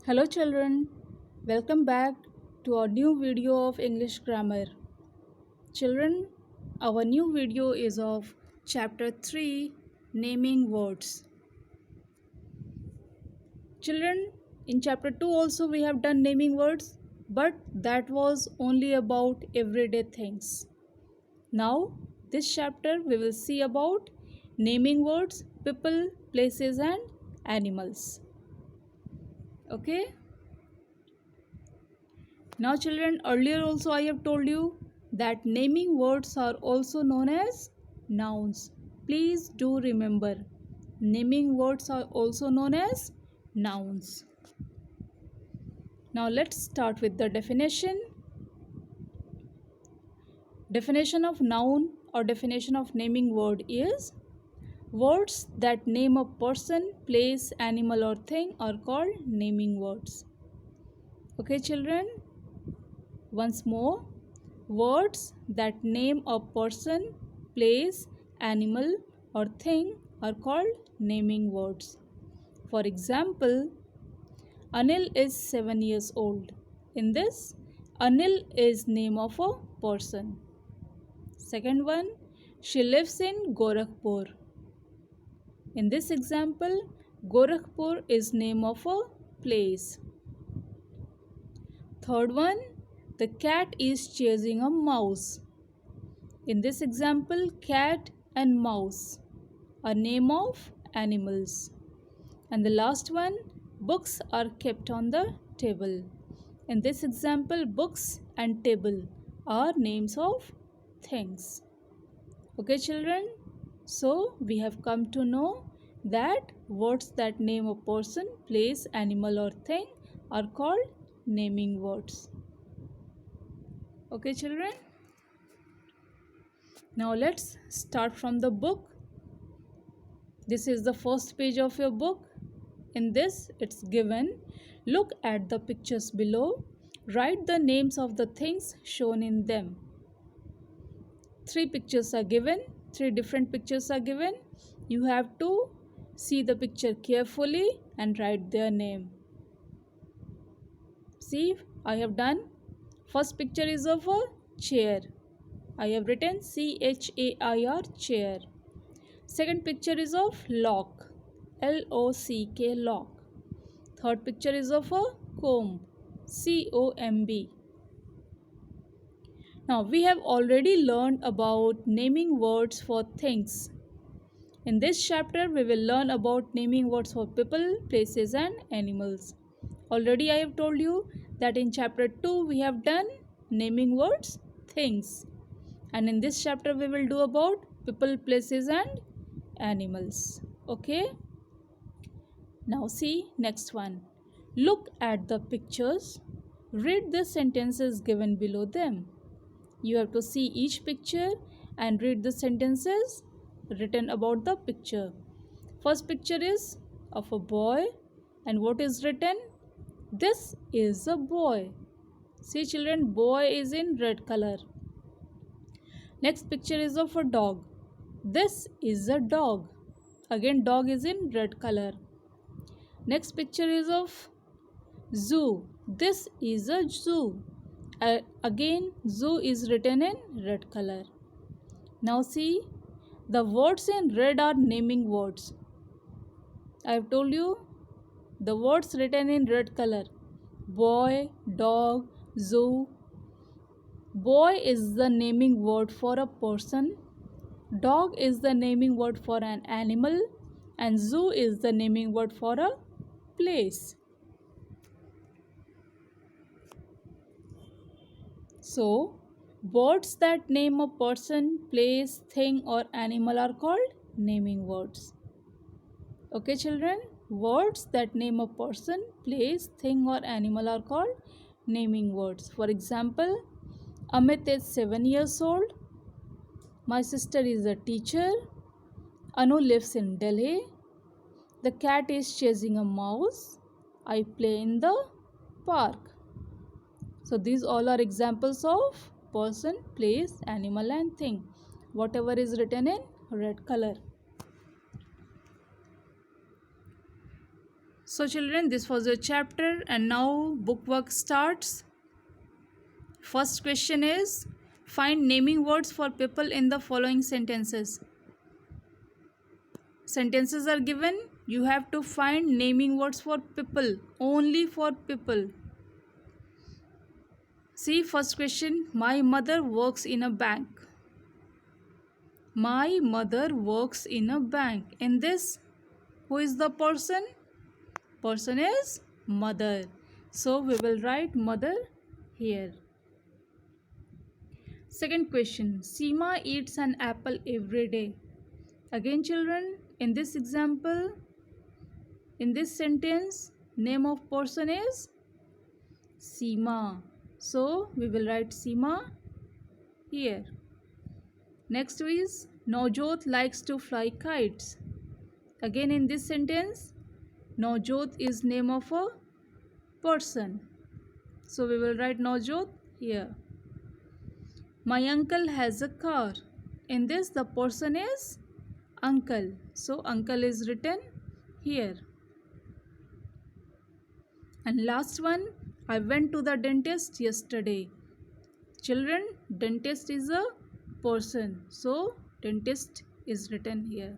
Hello children, welcome back to our new video of English grammar. Children, our new video is of chapter 3 naming words. Children, in chapter 2 also we have done naming words, but that was only about everyday things. Now, this chapter we will see about naming words, people, places and animals. Okay? Now children, earlier also I have told you that naming words are also known as nouns. Please do remember, naming words are also known as nouns. Now let's start with the definition. Definition of noun or definition of naming word is words that name a person, place, animal or thing are called naming words. Okay children? Once more, words that name a person, place, animal or thing are called naming words. For example, Anil is 7 years old. In this, Anil is name of a person. Second one, she lives in Gorakhpur. In this example, Gorakhpur is name of a place. Third one, the cat is chasing a mouse. In this example, cat and mouse are name of animals. And the last one, books are kept on the table. In this example, books and table are names of things. Okay children, so we have come to know that words that name a person, place, animal or thing are called naming words. Okay children, now let's start from the book. This is the first page of your book. In this it's given, look at the pictures below, write the names of the things shown in them. Three pictures are given, three different pictures are given. You have to see the picture carefully and write their name. See, I have done. First picture is of a chair. I have written CHAIR, chair. Second picture is of lock, LOCK, lock. Third picture is of a comb, COMB. Now we have already learned about naming words for things. In this chapter we will learn about naming words for people, places and animals. Already I have told you that in chapter 2 we have done naming words, things. And in this chapter we will do about people, places and animals. Okay? Now see next one. Look at the pictures. Read the sentences given below them. You have to see each picture and read the sentences written about the picture. First picture is of a boy, and what is written? This is a boy. See children, boy is in red color. Next picture is of a dog. This is a dog. Again dog is in red color. Next picture is of zoo. This is a zoo. Again zoo is written in red color. Now see, the words in red are naming words. I have told you the words written in red color: boy, dog, zoo. Boy is the naming word for a person, dog is the naming word for an animal, and zoo is the naming word for a place. So, words that name a person, place, thing or animal are called naming words. Okay children, words that name a person, place, thing or animal are called naming words. For example, Amit is 7 years old. My sister is a teacher. Anu lives in Delhi. The cat is chasing a mouse. I play in the park. So these all are examples of person, place, animal and thing. Whatever is written in red color. So children, this was your chapter and now book work starts. First question is, find naming words for people in the following sentences. Sentences are given. You have to find naming words for people, only for people. See, first question, my mother works in a bank. My mother works in a bank. In this, who is the person? Person is mother. So we will write mother here. Second question, Seema eats an apple every day. Again children, in this example, in this sentence, name of person is Seema. So we will write Seema here. Next is, Navjot likes to fly kites. Again in this sentence, Navjot is name of a person. So we will write Navjot here. My uncle has a car. In this, the person is uncle. So uncle is written here. And last one, I went to the dentist yesterday. Children, dentist is a person. So dentist is written here.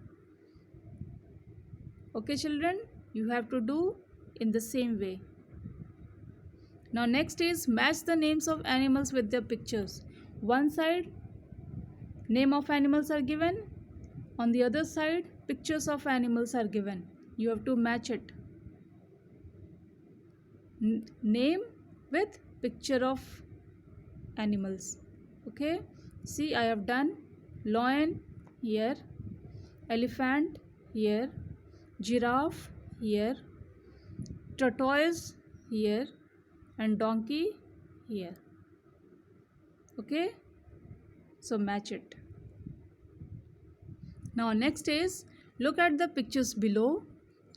Okay children, you have to do in the same way. Now next is, match the names of animals with their pictures. One side, name of animals are given. On the other side, pictures of animals are given. You have to match it. Name with picture of animals. Okay. See, I have done lion here, elephant here, giraffe here, tortoise here, and donkey here. Okay. So match it. Now next is, look at the pictures below.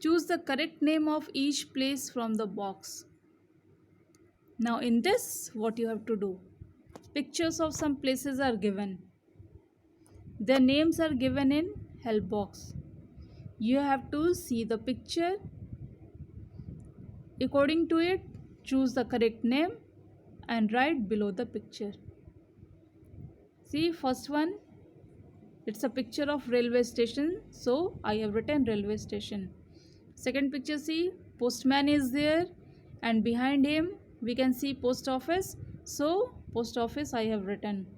Choose the correct name of each place from the box. Now in this, what you have to do? Pictures of some places are given. Their names are given in help box. You have to see the picture. According to it, choose the correct name and write below the picture. See, first one, it's a picture of railway station. So I have written railway station. Second picture, see, postman is there and behind him we can see post office. So post office I have written.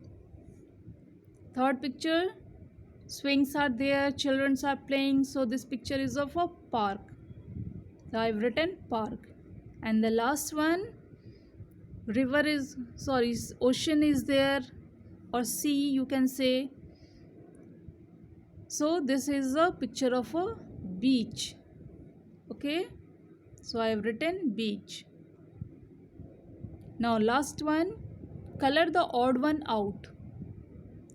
Third picture, swings are there, children are playing. So this picture is of a park. So I have written park. And the last one, ocean is there, or sea you can say. So this is a picture of a beach. Okay, so I have written beach. Now last one, color the odd one out.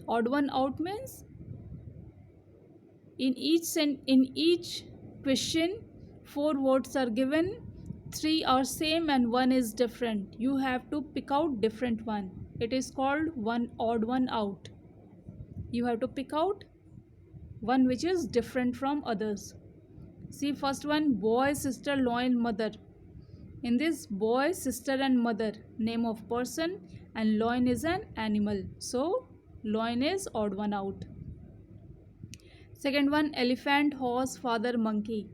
Odd one out means in each question 4 words are given, 3 are same and 1 is different. You have to pick out different one. It is called one odd one out. You have to pick out one which is different from others. See, first one, boy, sister, lion, mother. In this, boy, sister and mother, name of person, and lion is an animal. So lion is odd one out. Second one, elephant, horse, father, monkey.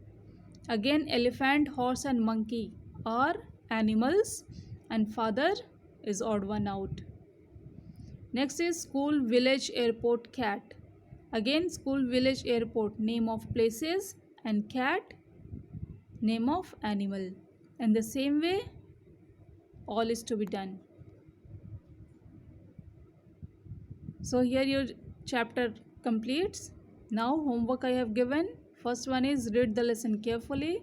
Again, elephant, horse and monkey are animals and father is odd one out. Next is school, village, airport, cat. Again, school, village, airport, name of places, and cat, name of animal. And the same way, all is to be done. So here your chapter completes. Now homework I have given. First one is read the lesson carefully.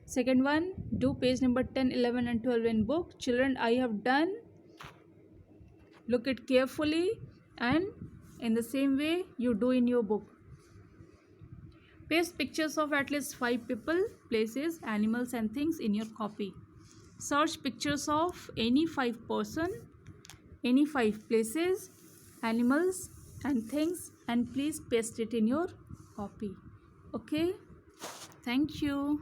Second one, do page number 10, 11 and 12 in book. Children, I have done. Look it carefully and in the same way you do in your book. Paste pictures of at least 5 people, places, animals and things in your copy. Search pictures of any 5 person, any 5 places, animals and things, and please paste it in your copy. Okay, thank you.